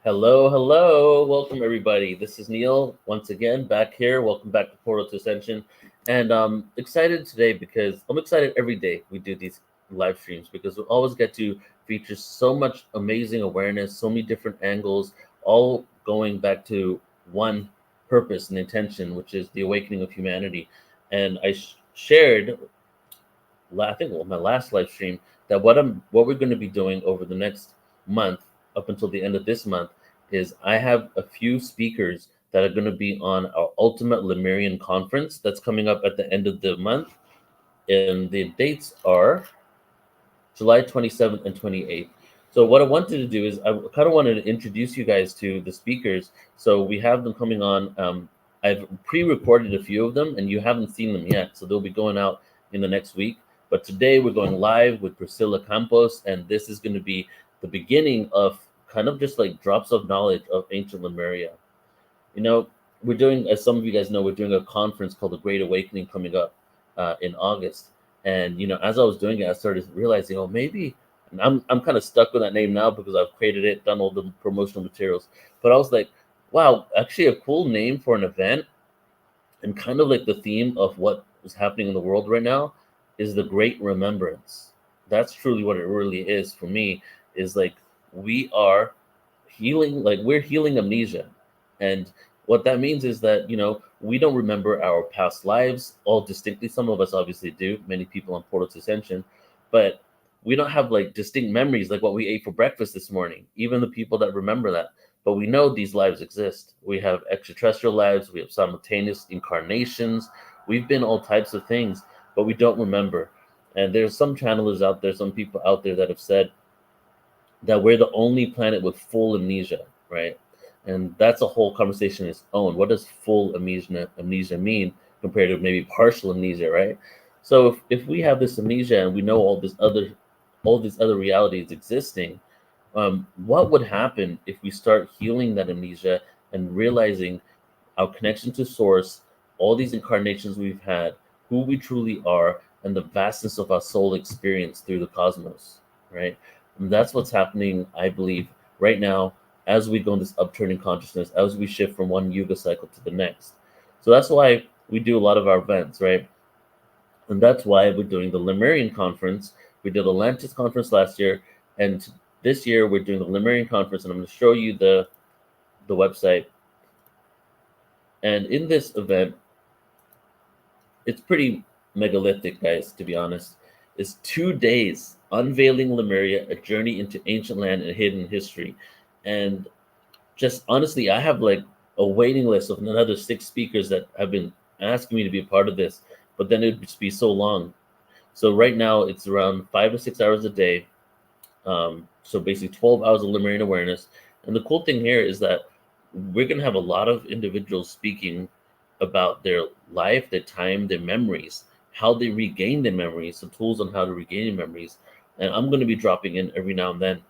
Hello, hello. Welcome, everybody. This is Neil once again back here. Welcome back to Portal to Ascension. And excited today because I'm excited every day we do these live streams because we always get to feature so much amazing awareness, so many different angles, all going back to one purpose and intention, which is the awakening of humanity. And I shared, I think, my last live stream that what we're going to be doing over the next month up until the end of this month is I have a few speakers that are going to be on our Ultimate Lemurian Conference that's coming up at the end of the month. And the dates are July 27th and 28th. So what I wanted to do is I kind of wanted to introduce you guys to the speakers. So we have them coming on. I've pre-recorded a few of them, and you haven't seen them yet. So they'll be going out in the next week. But today we're going live with Priscilla Campos, and this is going to be the beginning of kind of just like drops of knowledge of ancient Lemuria. You know, we're doing, as some of you guys know, we're doing a conference called the Great Awakening coming up in August. And as I was doing it, I started realizing, oh, maybe, and I'm kind of stuck with that name now because I've created it, done all the promotional materials. But I was like, wow, actually a cool name for an event, and kind of like the theme of what is happening in the world right now is the Great Remembrance. That's truly what it really is for me. Is like we are healing, like we're healing amnesia, and what that means is that we don't remember our past lives all distinctly. Some of us obviously do, many people on Portal to Ascension, but we don't have like distinct memories like what we ate for breakfast this morning, even the people that remember that. But we know these lives exist. We have extraterrestrial lives, we have simultaneous incarnations, we've been all types of things, but we don't remember. And there's some channelers out there, some people out there that have said that we're the only planet with full amnesia, right? And that's a whole conversation in its own. What does full amnesia mean compared to maybe partial amnesia, right? So if we have this amnesia and we know all these other realities existing, what would happen if we start healing that amnesia and realizing our connection to source, all these incarnations we've had, who we truly are, and the vastness of our soul experience through the cosmos, right? And that's what's happening, I believe, right now as we go in this upturning consciousness, as we shift from one yuga cycle to the next. So that's why we do a lot of our events, right? And that's why we're doing the Lemurian Conference. We did the Atlantis Conference last year, and this year we're doing the Lemurian Conference, and I'm going to show you the website. And in this event, it's pretty megalithic, guys, to be honest. It's 2 days unveiling Lemuria, a journey into ancient land and hidden history. And just honestly, I have like a waiting list of another 6 speakers that have been asking me to be a part of this, but then it'd just be so long. So right now it's around 5 to 6 hours a day. So basically 12 hours of Lemurian awareness. And the cool thing here is that we're going to have a lot of individuals speaking about their life, their time, their memories, how they regain their memories, some tools on how to regain your memories. And I'm going to be dropping in every now and then.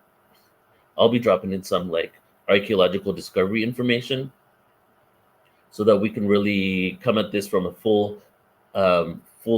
I'll be dropping in some like archaeological discovery information so that we can really come at this from a full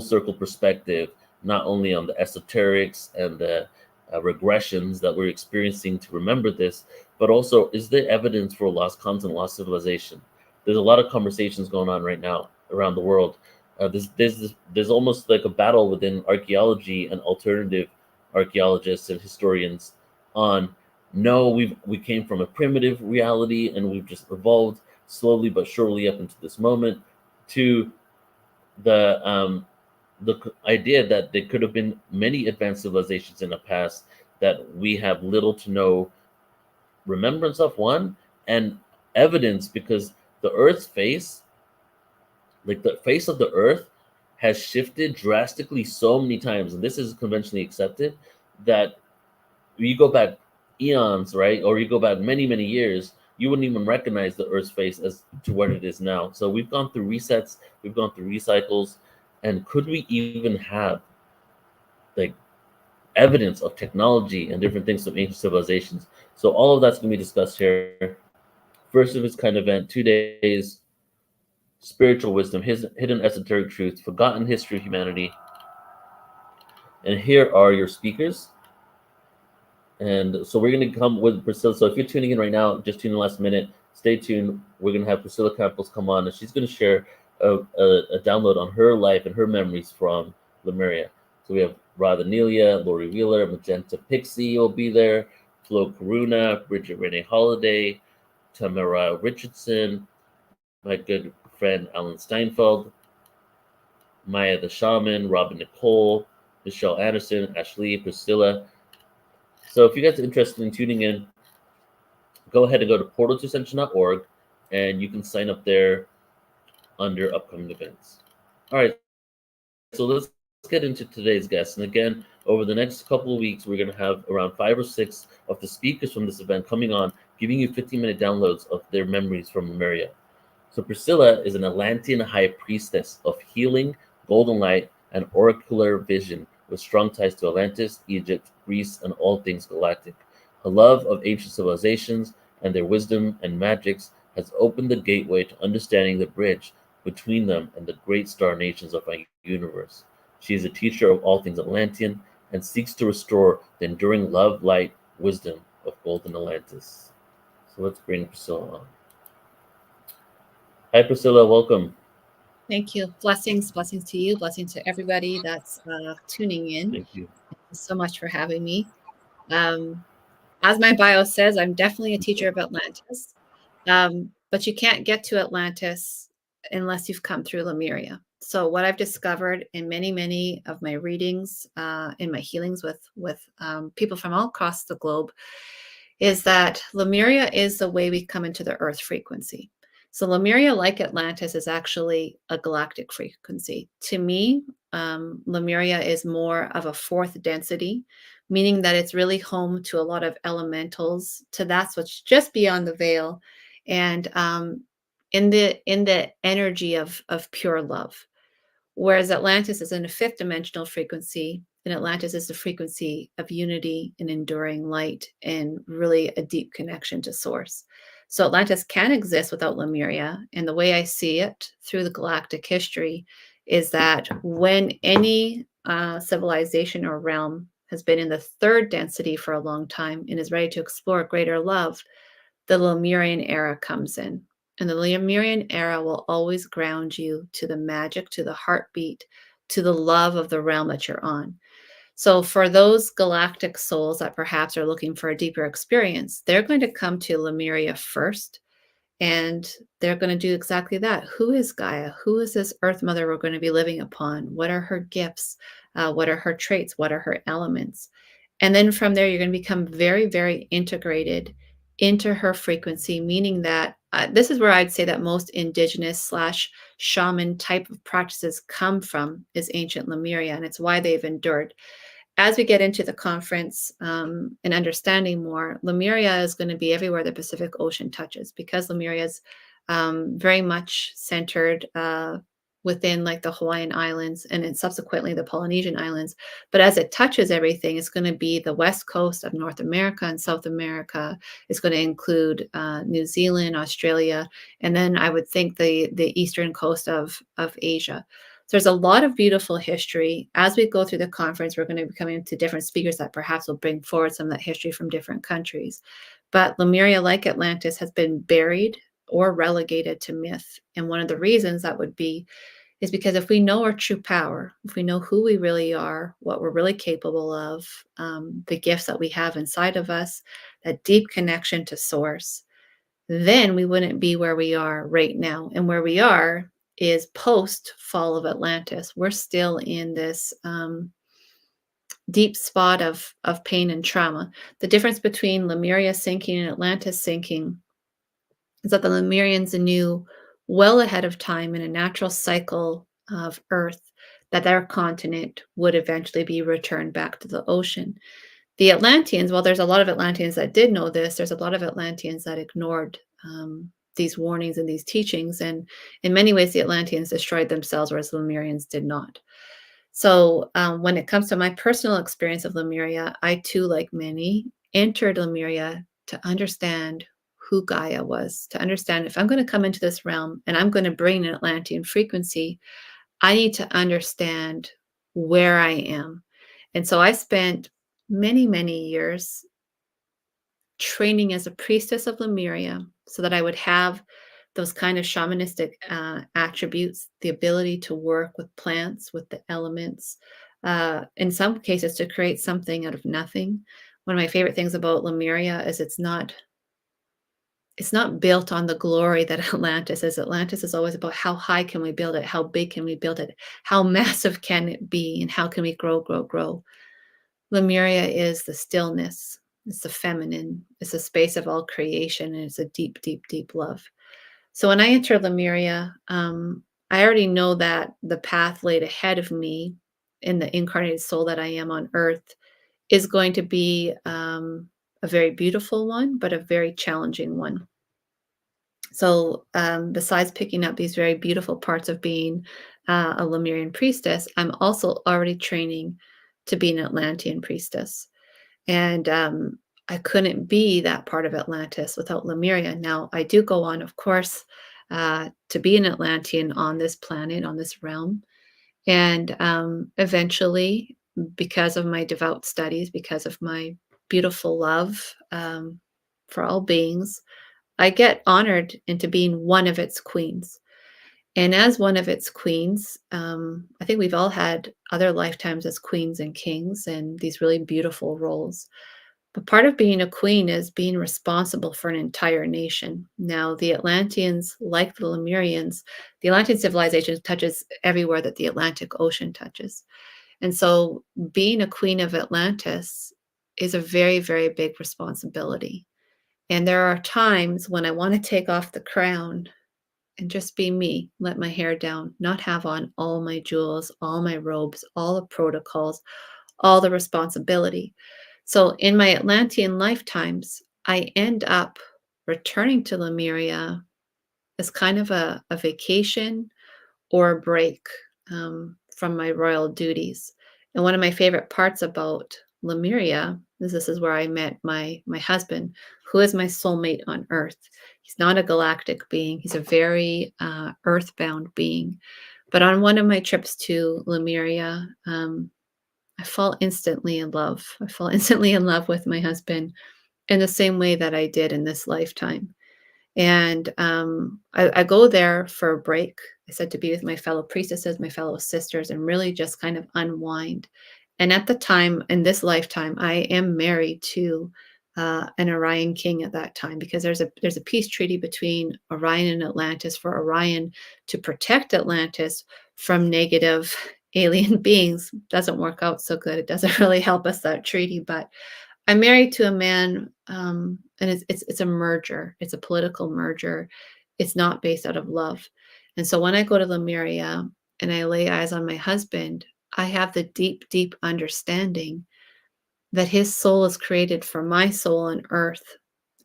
circle perspective, not only on the esoterics and the regressions that we're experiencing to remember this, but also is there evidence for lost content, lost civilization? There's a lot of conversations going on right now around the world. There's almost like a battle within archaeology and alternative archaeologists and historians on no, we came from a primitive reality and we've just evolved slowly but surely up into this moment, to the idea that there could have been many advanced civilizations in the past that we have little to no remembrance of, one, and evidence, because the Earth's face, like the face of the Earth, has shifted drastically so many times, and this is conventionally accepted, that you go back eons, right, or you go back many, many years, you wouldn't even recognize the Earth's face as to what it is now. So we've gone through resets, we've gone through recycles, and could we even have like evidence of technology and different things from ancient civilizations? So all of that's going to be discussed here. First of its kind event, 2 days, spiritual wisdom, hidden esoteric truths, forgotten history of humanity. And here are your speakers. And so we're going to come with Priscilla. So if you're tuning in right now, just tune in last minute. Stay tuned. We're going to have Priscilla Campos come on, and she's going to share a download on her life and her memories from Lemuria. So we have Radha Nelia, Lori Wheeler, Magenta Pixie will be there, Flo Karuna, Bridget Renee Holiday, Tamara Richardson, my good friend Alan Steinfeld, Maya the Shaman, Robin Nicole, Michelle Anderson, Ashley, Priscilla. So if you guys are interested in tuning in, go ahead and go to PortalToAscension.org, and you can sign up there under upcoming events. All right, so let's get into today's guest. And again, over the next couple of weeks, we're going to have around 5 or 6 of the speakers from this event coming on, giving you 15-minute downloads of their memories from Lemuria. So Priscilla is an Atlantean high priestess of healing, golden light, and oracular vision, with strong ties to Atlantis, Egypt, Greece, and all things galactic. Her love of ancient civilizations and their wisdom and magics has opened the gateway to understanding the bridge between them and the great star nations of our universe. She is a teacher of all things Atlantean and seeks to restore the enduring love, light, wisdom of golden Atlantis. So let's bring Priscilla on. Hi, Priscilla. Welcome. Thank you. Blessings to you. Blessings to everybody that's tuning in. Thank you. Thank you so much for having me. As my bio says, I'm definitely a teacher of Atlantis. But you can't get to Atlantis unless you've come through Lemuria. So what I've discovered in many of my readings, in my healings with people from all across the globe, is that Lemuria is the way we come into the Earth frequency. So Lemuria, like Atlantis, is actually a galactic frequency. To me, Lemuria is more of a fourth density, meaning that it's really home to a lot of elementals, to that's what's just beyond the veil, and in the energy of pure love. Whereas Atlantis is in a fifth dimensional frequency, and Atlantis is the frequency of unity and enduring light and really a deep connection to source. So Atlantis can exist without Lemuria. And the way I see it through the galactic history is that when any civilization or realm has been in the third density for a long time and is ready to explore greater love, the Lemurian era comes in. And the Lemurian era will always ground you to the magic, to the heartbeat, to the love of the realm that you're on. So for those galactic souls that perhaps are looking for a deeper experience, they're going to come to Lemuria first, and they're going to do exactly that. Who is Gaia? Who is this Earth Mother we're going to be living upon? What are her gifts? What are her traits? What are her elements? And then from there, you're going to become very integrated into her frequency, meaning that this is where I'd say that most indigenous / shaman type of practices come from, is ancient Lemuria, and it's why they've endured. As we get into the conference and understanding more, Lemuria is going to be everywhere the Pacific Ocean touches, because Lemuria is very much centered within like the Hawaiian Islands and then subsequently the Polynesian Islands. But as it touches everything, it's going to be the west coast of North America and South America. It's going to include New Zealand, Australia, and then I would think the eastern coast of Asia. So there's a lot of beautiful history. As we go through the conference, we're going to be coming to different speakers that perhaps will bring forward some of that history from different countries. But Lemuria, like Atlantis, has been buried or relegated to myth. And one of the reasons that would be is because if we know our true power, if we know who we really are, what we're really capable of, the gifts that we have inside of us, that deep connection to source, then we wouldn't be where we are right now. And where we are is post fall of Atlantis. We're still in this deep spot of pain and trauma. The difference between Lemuria sinking and Atlantis sinking is that the Lemurians knew well ahead of time in a natural cycle of Earth that their continent would eventually be returned back to the ocean. The Atlanteans, well, there's a lot of Atlanteans that did know this. There's a lot of Atlanteans that ignored these warnings and these teachings. And in many ways, the Atlanteans destroyed themselves, whereas the Lemurians did not. So when it comes to my personal experience of Lemuria, I too, like many, entered Lemuria to understand who Gaia was, to understand if I'm going to come into this realm and I'm going to bring an Atlantean frequency, I need to understand where I am. And so I spent many years training as a priestess of Lemuria so that I would have those kind of shamanistic attributes, the ability to work with plants, with the elements, in some cases to create something out of nothing. One of my favorite things about Lemuria is it's not built on the glory that Atlantis is. Atlantis is always about how high can we build it? How big can we build it? How massive can it be? And how can we grow, grow, grow? Lemuria is the stillness. It's the feminine. It's the space of all creation. And it's a deep, deep, deep love. So when I enter Lemuria, I already know that the path laid ahead of me in the incarnated soul that I am on earth is going to be a very beautiful one, but a very challenging one. So, besides picking up these very beautiful parts of being a Lemurian priestess, I'm also already training to be an Atlantean priestess. And I couldn't be that part of Atlantis without Lemuria. Now, I do go on, of course, to be an Atlantean on this planet, on this realm. And eventually, because of my devout studies, because of my beautiful love for all beings, I get honored into being one of its queens. And as one of its queens, I think we've all had other lifetimes as queens and kings and these really beautiful roles. But part of being a queen is being responsible for an entire nation. Now, the Atlanteans, like the Lemurians, the Atlantean civilization touches everywhere that the Atlantic Ocean touches. And so being a queen of Atlantis is a very, very big responsibility. And there are times when I want to take off the crown and just be me, let my hair down, not have on all my jewels, all my robes, all the protocols, all the responsibility. So in my Atlantean lifetimes, I end up returning to Lemuria as kind of a vacation or a break from my royal duties. And one of my favorite parts about Lemuria is this is where I met my husband, who is my soulmate on Earth. He's not a galactic being; he's a very earthbound being. But on one of my trips to Lemuria, I fall instantly in love. I fall instantly in love with my husband in the same way that I did in this lifetime. And I go there for a break. I said to be with my fellow priestesses, my fellow sisters, and really just kind of unwind. And at the time, in this lifetime, I am married to an Orion king at that time because there's a peace treaty between Orion and Atlantis for Orion to protect Atlantis from negative alien beings. Doesn't work out so good. It doesn't really help us, that treaty, but I'm married to a man, and it's a merger. It's a political merger. It's not based out of love. And so when I go to Lemuria and I lay eyes on my husband, I have the deep, deep understanding that his soul is created for my soul on earth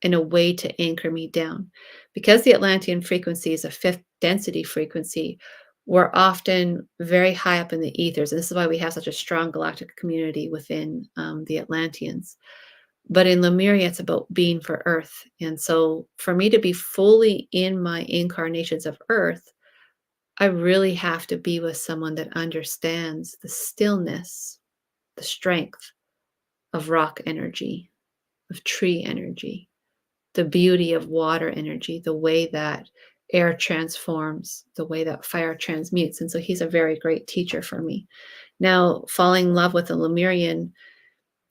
in a way to anchor me down. Because the Atlantean frequency is a fifth density frequency, we're often very high up in the ethers. And this is why we have such a strong galactic community within the Atlanteans. But in Lemuria, it's about being for Earth. And so for me to be fully in my incarnations of Earth, I really have to be with someone that understands the stillness, the strength of rock energy, of tree energy, the beauty of water energy, the way that air transforms, the way that fire transmutes. And so he's a very great teacher for me. Now, falling in love with a Lemurian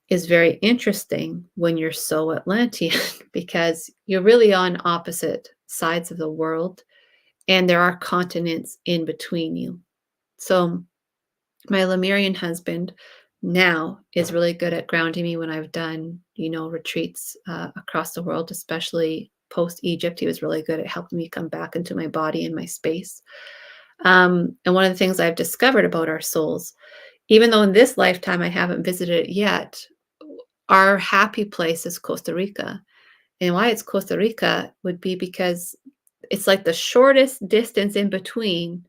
is very interesting when you're so Atlantean because you're really on opposite sides of the world and there are continents in between you. So my Lemurian husband now is really good at grounding me when I've done, retreats across the world, especially post Egypt. He was really good at helping me come back into my body and my space. And one of the things I've discovered about our souls, even though in this lifetime I haven't visited it yet, our happy place is Costa Rica. And why it's Costa Rica would be because it's like the shortest distance in between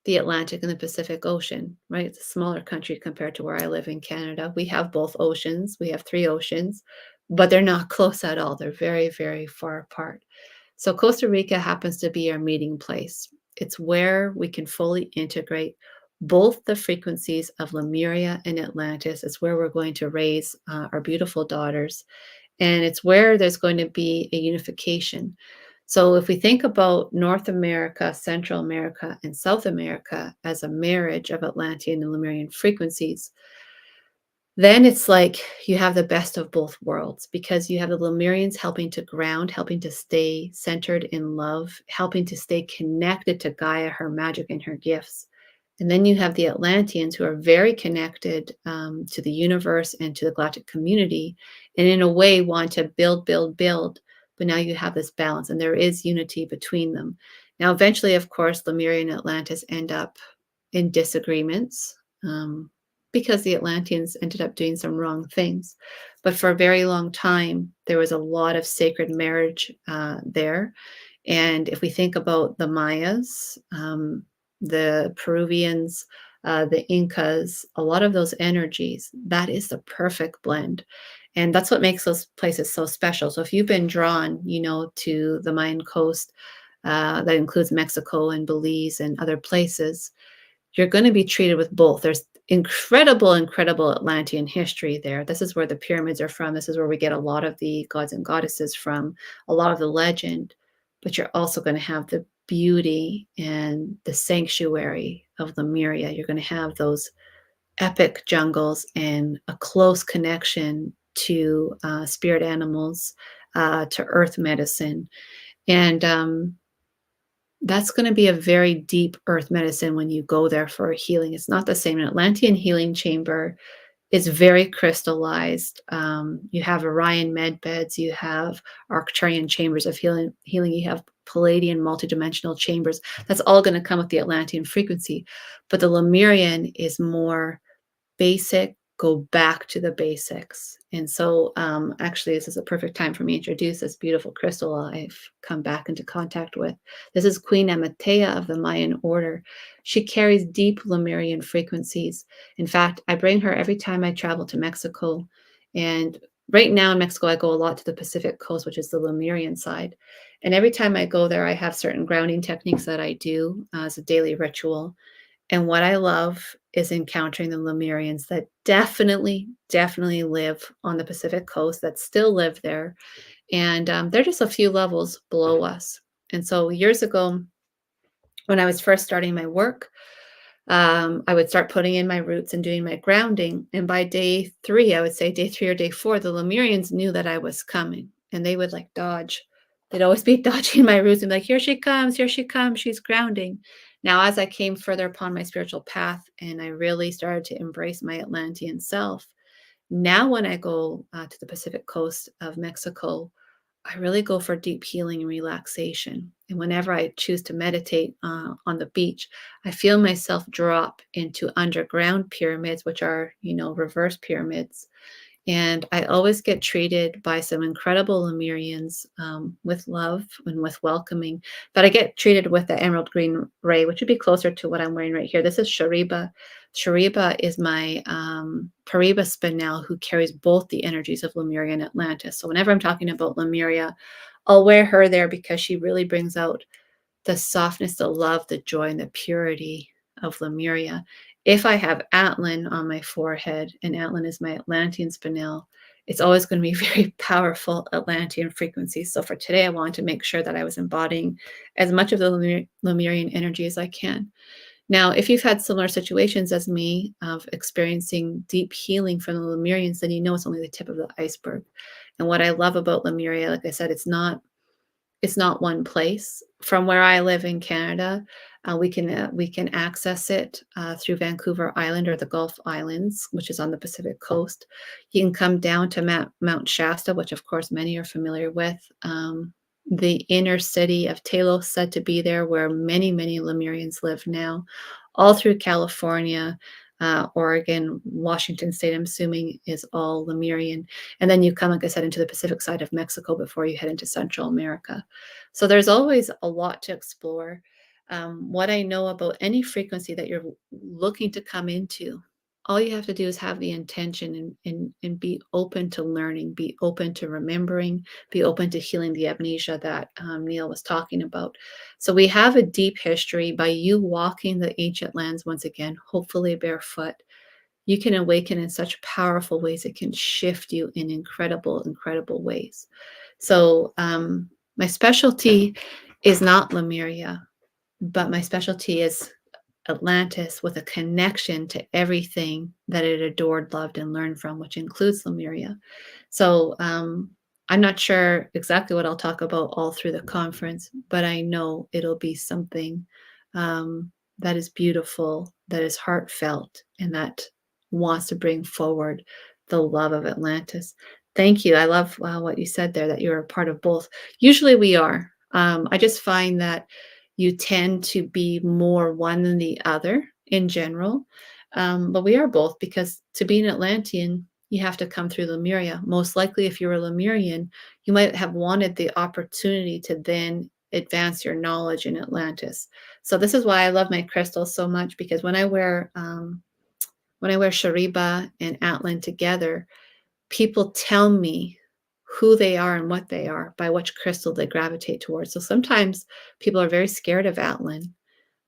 the Atlantic and the Pacific Ocean, right? It's a smaller country compared to where I live in Canada. We have both oceans. We have 3 oceans, but they're not close at all. They're very, very far apart. So Costa Rica happens to be our meeting place. It's where we can fully integrate both the frequencies of Lemuria and Atlantis. It's where we're going to raise our beautiful daughters. and it's where there's going to be a unification. So if we think about North America, Central America, and South America as a marriage of Atlantean and Lemurian frequencies, then it's like you have the best of both worlds, because you have the Lemurians helping to ground, helping to stay centered in love, helping to stay connected to Gaia, her magic, and her gifts. And then you have the Atlanteans, who are very connected to the universe and to the galactic community, and in a way want to build, build, build. But now you have this balance, and there is unity between them. Now, eventually, of course, Lemuria and Atlantis end up in disagreements, because the Atlanteans ended up doing some wrong things. But for a very long time, there was a lot of sacred marriage there. And if we think about the Mayas, the Peruvians, the Incas, a lot of those energies, that is the perfect blend. And that's what makes those places so special. So if you've been drawn, to the Mayan coast, that includes Mexico and Belize and other places, you're going to be treated with both. There's incredible, incredible Atlantean history there. This is where the pyramids are from. This is where we get a lot of the gods and goddesses from, a lot of the legend. But you're also going to have the beauty and the sanctuary of Lemuria. You're going to have those epic jungles and a close connection to spirit animals, to earth medicine. And that's going to be a very deep earth medicine when you go there for a healing. It's not the same. An Atlantean healing chamber is very crystallized. You have Orion med beds, you have Arcturian chambers of healing, you have Palladian multidimensional chambers. That's all going to come with the Atlantean frequency. But the Lemurian is more basic, go back to the basics. And so actually, this is a perfect time for me to introduce this beautiful crystal I've come back into contact with. This is Queen Amatea of the Mayan order. She carries deep Lemurian frequencies. In fact, I bring her every time I travel to Mexico. And right now in Mexico, I go a lot to the Pacific coast, which is the Lemurian side. And every time I go there, I have certain grounding techniques that I do as a daily ritual. And what I love is encountering the Lemurians that definitely, definitely live on the Pacific coast, that still live there. And they're just a few levels below us. And so years ago, when I was first starting my work, I would start putting in my roots and doing my grounding. And by day 3, I would say day 3 or day 4, the Lemurians knew that I was coming, and they would like dodge. They'd always be dodging my roots and be like, here she comes, she's grounding. Now, as I came further upon my spiritual path and I really started to embrace my Atlantean self, now when I go to the Pacific coast of Mexico, I really go for deep healing and relaxation. And whenever I choose to meditate on the beach, I feel myself drop into underground pyramids, which are, reverse pyramids. And I always get treated by some incredible Lemurians with love and with welcoming. But I get treated with the emerald green ray, which would be closer to what I'm wearing right here. This is Sharba. Sharba is my Pariba spinel, who carries both the energies of Lemuria and Atlantis. So whenever I'm talking about Lemuria, I'll wear her there because she really brings out the softness, the love, the joy, and the purity of Lemuria. If I have Atlan on my forehead, and Atlan is my Atlantean spinel, it's always going to be very powerful Atlantean frequencies. So for today, I wanted to make sure that I was embodying as much of the Lemurian energy as I can. Now, if you've had similar situations as me of experiencing deep healing from the Lemurians, then you know it's only the tip of the iceberg. And what I love about Lemuria, like I said, it's not one place. From where I live in Canada, we can access it through Vancouver Island or the Gulf Islands, which is on the Pacific coast. You can come down to Mount Shasta, which of course many are familiar with. The inner city of Talos, said to be there, where many, many Lemurians live now, all through California, Oregon, Washington State, I'm assuming, is all Lemurian. And then you come, like I said, into the Pacific side of Mexico before you head into Central America. So there's always a lot to explore. What I know about any frequency that you're looking to come into, all you have to do is have the intention and be open to learning, be open to remembering, be open to healing the amnesia that Neil was talking about. So we have a deep history. By you walking the ancient lands once again, hopefully barefoot, you can awaken in such powerful ways. It can shift you in incredible, incredible ways. So my specialty is not Lemuria, but my specialty is Atlantis with a connection to everything that it adored, loved, and learned from, which includes Lemuria. So I'm not sure exactly what I'll talk about all through the conference, but I know it'll be something that is beautiful, that is heartfelt, and that wants to bring forward the love of Atlantis. Thank you. I love what you said there, that you're a part of both. Usually we are. I just find that you tend to be more one than the other in general. But we are both, because to be an Atlantean, you have to come through Lemuria. Most likely, if you're a Lemurian, you might have wanted the opportunity to then advance your knowledge in Atlantis. So this is why I love my crystals so much, because when I wear Shariba and Atlan together, people tell me who they are and what they are by which crystal they gravitate towards. So sometimes people are very scared of Atlan.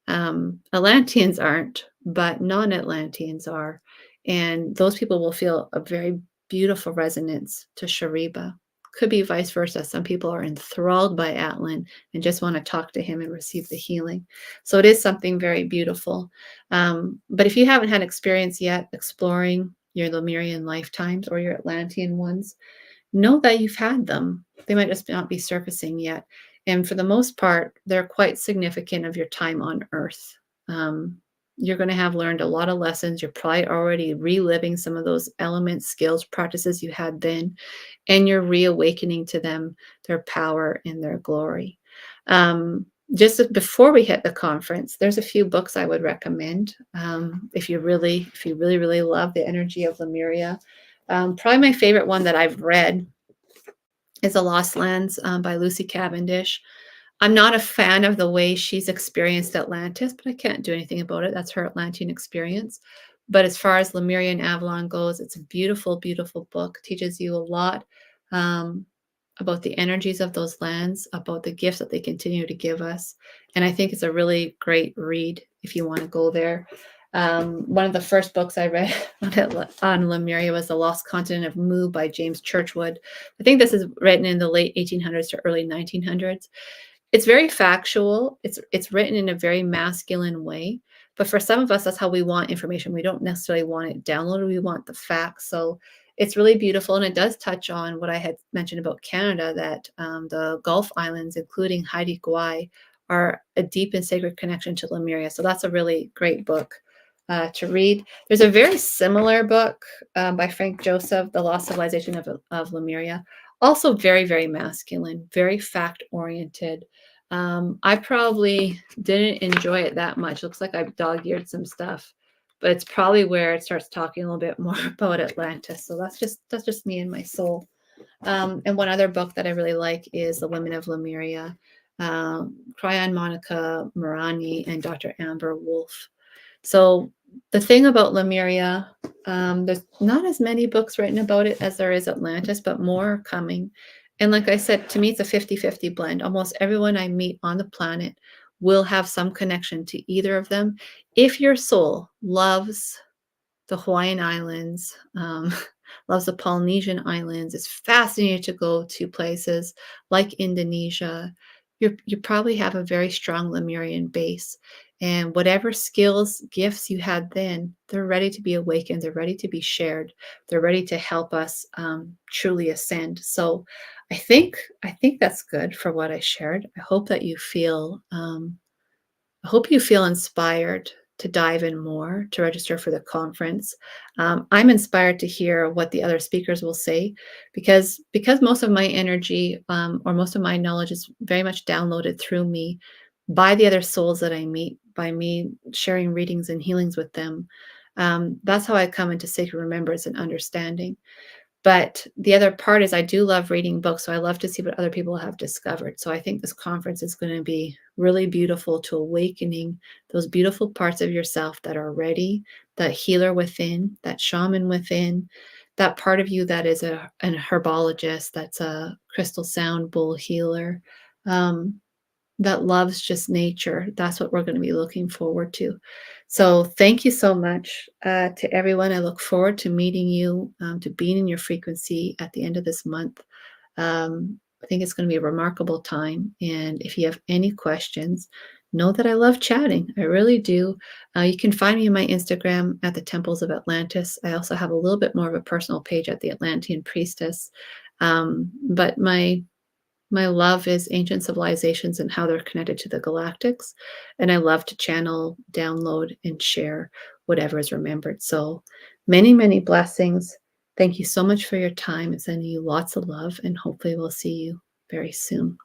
Atlanteans aren't, but non-Atlanteans are. And those people will feel a very beautiful resonance to Shariba. Could be vice versa. Some people are enthralled by Atlan and just want to talk to him and receive the healing. So it is something very beautiful. But if you haven't had experience yet exploring your Lemurian lifetimes or your Atlantean ones, know that you've had them. They might just not be surfacing yet. And for the most part, they're quite significant of your time on Earth. You're going to have learned a lot of lessons. You're probably already reliving some of those elements, skills, practices you had then, and you're reawakening to them, their power and their glory. Just before we hit the conference, there's a few books I would recommend if you really, really love the energy of Lemuria. Probably my favorite one that I've read is The Lost Lands by Lucy Cavendish. I'm not a fan of the way she's experienced Atlantis, but I can't do anything about it. That's her Atlantean experience. But as far as Lemuria and Avalon goes, it's a beautiful, beautiful book. It teaches you a lot about the energies of those lands, about the gifts that they continue to give us. And I think it's a really great read if you want to go there. One of the first books I read on Lemuria was The Lost Continent of Mu by James Churchward. I think this is written in the late 1800s to early 1900s. It's very factual. It's written in a very masculine way. But for some of us, that's how we want information. We don't necessarily want it downloaded. We want the facts. So it's really beautiful. And it does touch on what I had mentioned about Canada, that the Gulf Islands, including Haiti Gwaii, are a deep and sacred connection to Lemuria. So that's a really great book to read. There's a very similar book by Frank Joseph, The Lost Civilization of Lemuria. Also very, very masculine, very fact-oriented. I probably didn't enjoy it that much. Looks like I've dog-eared some stuff, but it's probably where it starts talking a little bit more about Atlantis. So that's just me and my soul. And one other book that I really like is The Women of Lemuria, Cryon Monica Morani and Dr. Amber Wolf. So the thing about Lemuria, there's not as many books written about it as there is Atlantis, but more are coming. And like I said, to me, it's a 50-50 blend. Almost everyone I meet on the planet will have some connection to either of them. If your soul loves the Hawaiian Islands, loves the Polynesian Islands, is fascinated to go to places like Indonesia, you probably have a very strong Lemurian base. And whatever skills, gifts you had then, they're ready to be awakened. They're ready to be shared. They're ready to help us truly ascend. So I think that's good for what I shared. I hope that you feel inspired to dive in more, to register for the conference. I'm inspired to hear what the other speakers will say, because most of my energy or most of my knowledge is very much downloaded through me by the other souls that I meet, by me sharing readings and healings with them. That's how I come into sacred remembrance and understanding. But the other part is I do love reading books, so I love to see what other people have discovered. So I think this conference is going to be really beautiful to awakening those beautiful parts of yourself that are ready, that healer within, that shaman within, that part of you that is an herbologist, that's a crystal sound bowl healer. that loves just nature. That's what we're going to be looking forward to. So thank you so much to everyone. I look forward to meeting you, to being in your frequency at the end of this month. I think it's going to be a remarkable time. And if you have any questions, know that I love chatting. I really do. You can find me on my Instagram at the Temples of Atlantis. I also have a little bit more of a personal page at the Atlantean Priestess. But my love is ancient civilizations and how they're connected to the galactics. And I love to channel, download, and share whatever is remembered. So many, many blessings. Thank you so much for your time and sending you lots of love. And hopefully we'll see you very soon.